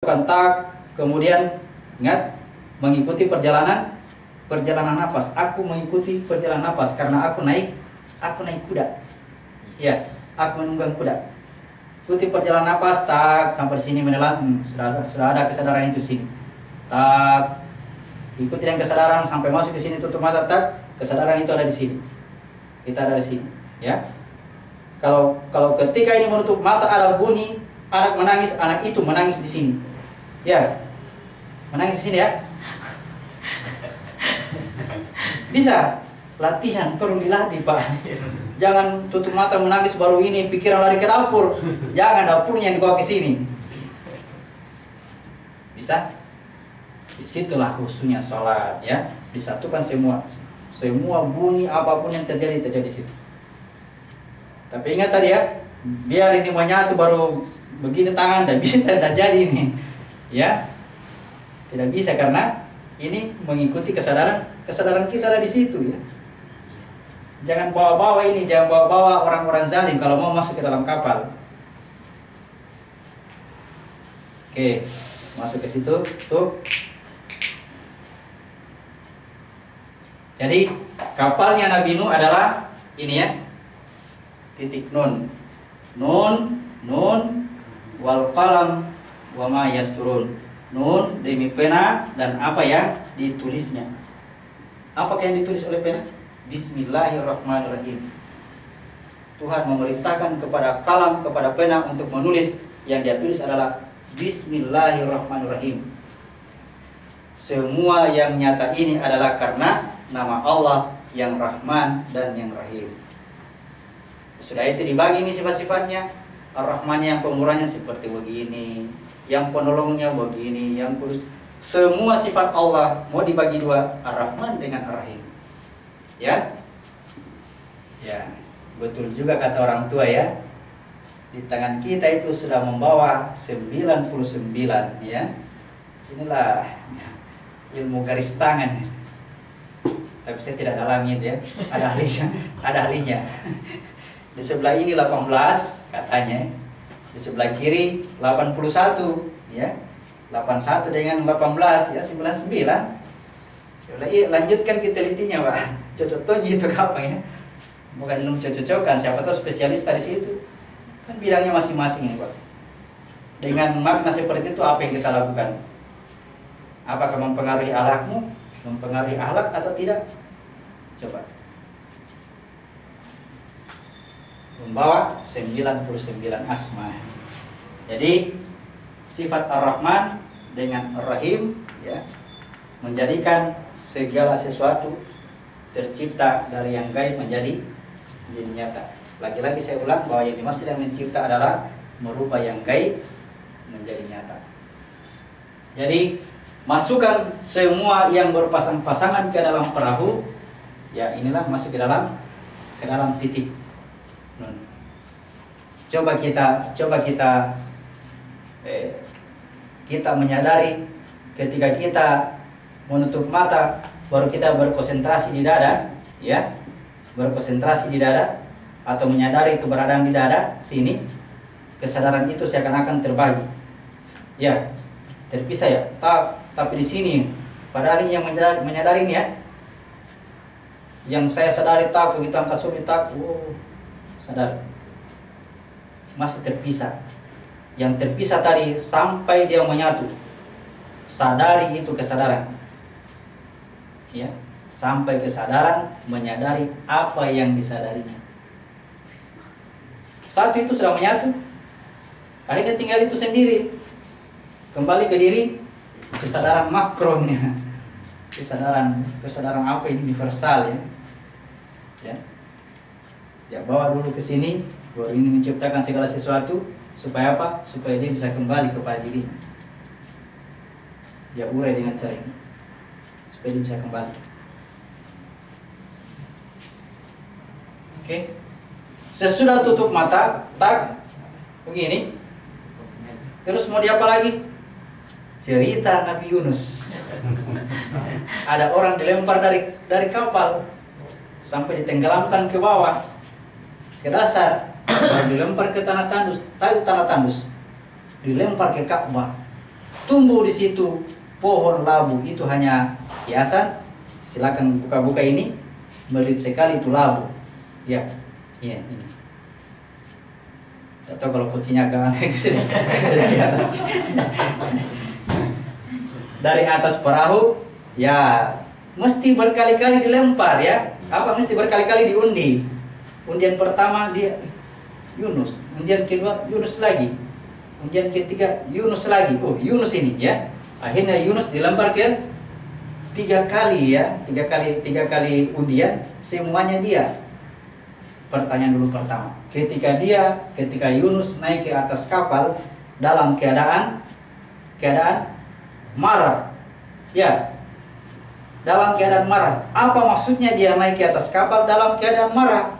kontak, kemudian ingat mengikuti perjalanan napas. Aku mengikuti perjalanan napas karena aku naik kuda. Ya, aku menunggang kuda. Ikuti perjalanan napas, tak sampai sini menelan, sudah ada kesadaran itu sini. Tak, ikuti yang kesadaran sampai masuk ke sini, tutup mata, tak, kesadaran itu ada di sini. Kita ada di sini, ya. Kalau ketika ini menutup mata ada bunyi, anak menangis, anak itu menangis di sini. Ya, menangis di sini ya. Bisa, latihan perlu dilatih Pak. Jangan tutup mata menangis baru ini pikiran lari ke dapur. Jangan, dapurnya yang dibawa ke sini. Bisa? Disitulah khususnya sholat ya. Disatukan semua bunyi apapun yang terjadi di situ. Tapi ingat tadi ya, biar ini menyatu baru begini tangan, dan bisa, tidak jadi ini. Ya, tidak bisa karena ini mengikuti kesadaran kita ada di situ ya. Jangan bawa-bawa ini, jangan bawa-bawa orang-orang zalim kalau mau masuk ke dalam kapal. Oke, masuk ke situ tuh. Jadi kapalnya Nabi Nuh adalah ini ya, titik nun wal qalam wa ma yasturun. Nun demi pena dan apa yang ditulisnya. Apakah yang ditulis oleh pena? Bismillahirrahmanirrahim. Tuhan memerintahkan kepada kalam, kepada pena untuk menulis. Yang dia tulis adalah Bismillahirrahmanirrahim. Semua yang nyata ini adalah karena nama Allah yang Rahman dan yang Rahim. Sudah itu dibagi ini sifat-sifatnya. Ar-Rahman yang pemurahnya seperti begini, yang penolongnya begini, yang kudus. Semua sifat Allah mau dibagi dua, Ar-Rahman dengan Ar-Rahim. Ya? Ya, betul juga kata orang tua ya. Di tangan kita itu sudah membawa 99 ya. Inilah ilmu garis tangan. Tapi saya tidak dalami itu ya. Ada ahlinya. Di sebelah ini 18 katanya, di sebelah kiri 81 ya, 81 dengan 18 ya 99. Lanjutkan ke telitinya Pak, cocok itu apa ya, bukan ilmu cocok-cocokan, siapa tahu spesialis dari situ, kan bidangnya masing-masing ya Pak. Dengan makna seperti itu apa yang kita lakukan? Apakah mempengaruhi akhlakmu, mempengaruhi akhlak atau tidak? Coba. Membawa 99 asma. Jadi sifat Ar-Rahman dengan Ar-Rahim ya, menjadikan segala sesuatu tercipta dari yang gaib menjadi nyata. Lagi-lagi saya ulang bahwa yang dimaksud yang mencipta adalah merubah yang gaib menjadi nyata. Jadi masukkan semua yang berpasang-pasangan ke dalam perahu. Ya, inilah masuk ke dalam titik. Coba kita menyadari ketika kita menutup mata baru kita berkonsentrasi di dada ya, berkonsentrasi di dada atau menyadari keberadaan di dada sini, kesadaran itu seakan-akan terbagi ya, terpisah ya, tapi di sini padahal ini yang menyadari ini ya, yang saya sadari tak begitu angka sulit tak, sadar masih terpisah. Yang terpisah tadi sampai dia menyatu, sadari itu kesadaran ya, sampai kesadaran menyadari apa yang disadarinya. Satu itu sudah menyatu, akhirnya tinggal itu sendiri, kembali ke diri, kesadaran makronya, kesadaran apa ini universal ya. Ya bawa dulu ke sini, baru ini menciptakan segala sesuatu supaya apa? Supaya dia bisa kembali kepada dirinya. Dia urai dengan cara ini supaya dia bisa kembali. Oke. Sesudah tutup mata, tak begini. Terus mau diapa lagi? Cerita Nabi Yunus. Ada orang dilempar dari kapal sampai ditenggelamkan ke bawah, ke dasar, lalu dilempar ke tanah tandus, dilempar ke Ka'bah. tumbuh di situ pohon labu, itu hanya hiasan. Silakan buka-buka ini, mirip sekali itu labu. Ya, ini. Atau kalau kucingnya agak aneh di atas. Dari atas perahu, ya mesti berkali-kali dilempar ya. Apa mesti berkali-kali diundi? Undian pertama dia Yunus, undian kedua Yunus lagi, undian ketiga Yunus lagi. Oh, Yunus ini ya. Akhirnya Yunus dilempar ke 3 kali ya, 3 kali undian, semuanya dia. Pertanyaan dulu pertama, ketika Yunus naik ke atas kapal dalam keadaan marah, ya, dalam keadaan marah. Apa maksudnya dia naik ke atas kapal dalam keadaan marah?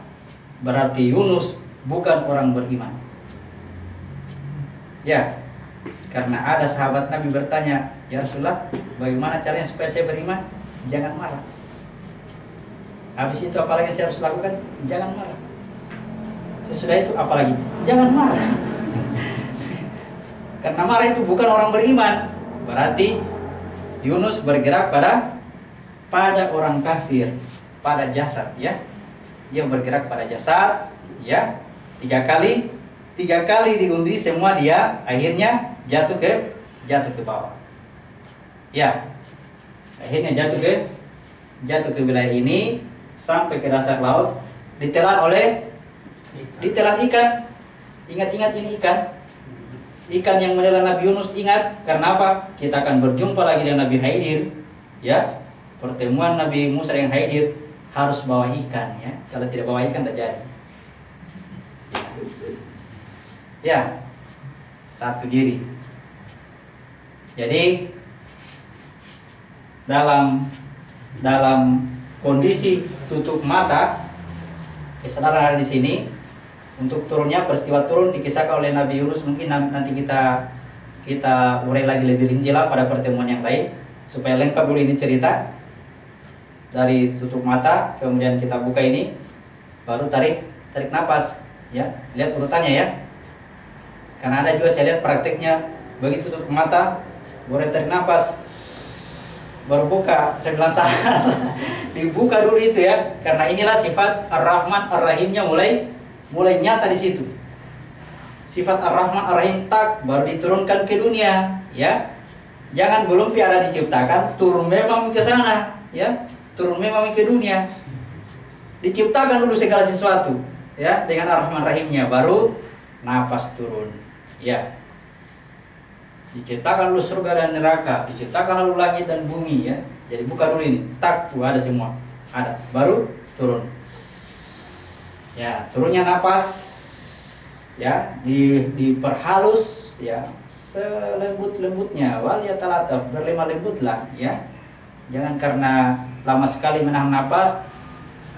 Berarti Yunus bukan orang beriman. Ya, karena ada sahabat Nabi bertanya, ya Rasulullah, bagaimana caranya supaya saya beriman? Jangan marah. Habis itu apalagi saya harus lakukan? Jangan marah. Sesudah itu apalagi? Jangan marah. Karena marah itu bukan orang beriman. Berarti Yunus bergerak pada orang kafir, pada jasad ya. Dia bergerak pada jasad ya. 3 kali diundi, semua dia akhirnya jatuh ke bawah. Ya. Akhirnya jatuh ke wilayah ini sampai ke dasar laut, ditelan ikan. Ingat ini ikan yang menelan Nabi Yunus. Ingat, karena apa? Kita akan berjumpa lagi dengan Nabi Khidir ya. Pertemuan Nabi Musa dengan Khidir harus bawa ikan ya. Kalau tidak bawa ikan tidak jadi ya. Satu diri. Jadi dalam kondisi tutup mata, kesadaran ada di sini. Untuk turunnya, peristiwa turun dikisahkan oleh Nabi Yunus. Mungkin nanti kita urai lagi lebih rinci lah pada pertemuan yang lain, supaya lengkap dulu ini cerita. Dari tutup mata, kemudian kita buka ini, baru tarik nafas ya. Lihat urutannya ya. Karena ada juga saya lihat prakteknya, begitu tutup mata, boleh tarik nafas, baru buka. Saya bilang salah. Dibuka dulu itu ya. Karena inilah sifat Ar-Rahman Ar-Rahimnya mulai nyata di situ. Sifat Ar-Rahman Ar-Rahim tak baru diturunkan ke dunia, ya. Jangan belum ada diciptakan, turun memang ke sana, ya. Turun memang ke dunia. Diciptakan dulu segala sesuatu, ya, dengan Ar-Rahman Ar-Rahimnya, baru napas turun, ya. Diciptakan dulu surga dan neraka, diciptakan dulu langit dan bumi, ya. Jadi buka dulu ini, tak, tuh ada semua, ada, baru turun. Ya, turunnya napas, ya, diperhalus, ya, selembut-lembutnya, wal yatalataf, berlemah lembutlah, ya. Jangan karena lama sekali menahan napas,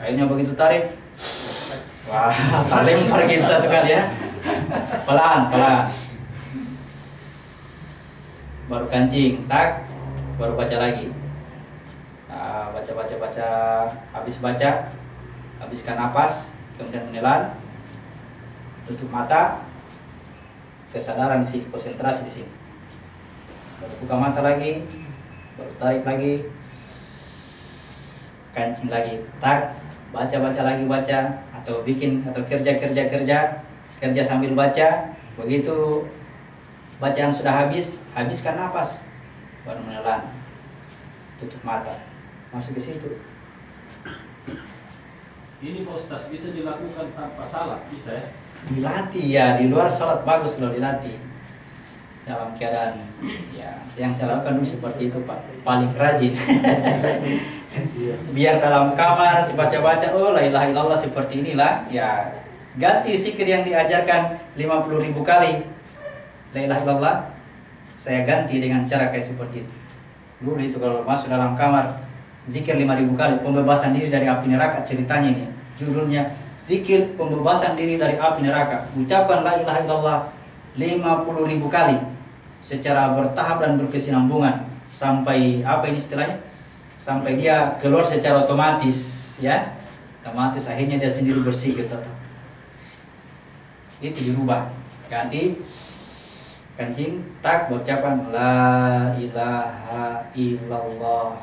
akhirnya begitu tarik, wah, lempar gitu satu kali ya. Pelan. Baru kancing, tak, baru baca lagi. Nah, baca, habiskan napas. Kemudian menelan, tutup mata, kesadaran di sini, konsentrasi di sini. Baru buka mata lagi, baru tarik lagi, kancing lagi, tak, baca lagi, atau kerja sambil baca. Begitu bacaan sudah habiskan napas, baru menelan, tutup mata, masuk ke situ. Ini Pak Ustaz bisa dilakukan tanpa salat, bisa ya? Dilatih ya, di luar salat bagus kalau dilatih. Dalam keadaan ya, yang saya lakukan dulu seperti itu Pak, paling rajin. Biar dalam kamar baca-baca, oh la ilaha illallah seperti inilah, ya ganti zikir yang diajarkan 50.000 kali. La ilaha illallah saya ganti dengan cara kayak seperti itu. Dulu itu kalau masuk dalam kamar, zikir 5.000 kali, pembebasan diri dari api neraka. Ceritanya ini, judulnya zikir pembebasan diri dari api neraka. Ucapkan la ilaha illallah 50.000 kali secara bertahap dan berkesinambungan sampai apa ini istilahnya? Sampai dia keluar secara otomatis, ya. Otomatis akhirnya dia sendiri berzikir tetap. Itu dirubah, ganti Kencing, tak, berucapan la ilaha illallah.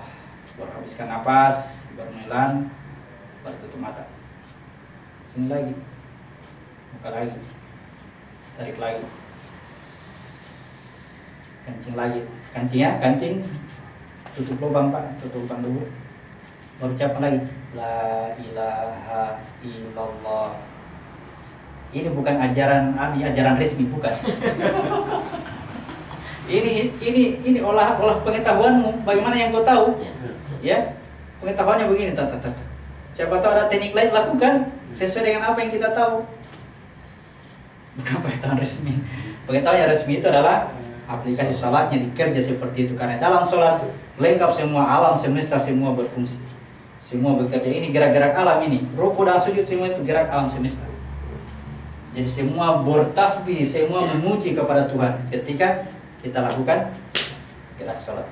Baru habiskan napas, baru menelan, baru tutup mata. Sini lagi, buka lagi, tarik lagi, kencing lagi, kencing ya, kencing, tutup lubang Pak, tutup lubang dulu, baru ucapan lagi, la ilaha illallah. Ini bukan ajaran resmi, bukan. ini olah pengetahuanmu. Bagaimana yang kau tahu? Ya, pengetahuannya begini. Siapa tahu ada teknik lain, lakukan sesuai dengan apa yang kita tahu. Bukan pengetahuan resmi. Pengetahuan yang resmi itu adalah aplikasi sholatnya dikerja seperti itu. Karena dalam sholat lengkap semua, alam semesta semua berfungsi, semua bekerja. Ini gerak-gerak alam ini. Ruku dan sujud semua itu gerak alam semesta. Jadi semua bertasbih, semua memuji kepada Tuhan ketika kita lakukan gerak sholat.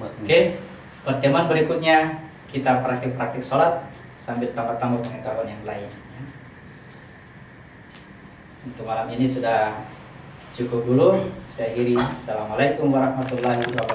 Oke, pertemuan berikutnya kita praktik-praktik sholat sambil tambah-tambah pengetahuan yang lain. Untuk malam ini sudah cukup dulu. Saya akhiri. Assalamualaikum warahmatullahi wabarakatuh.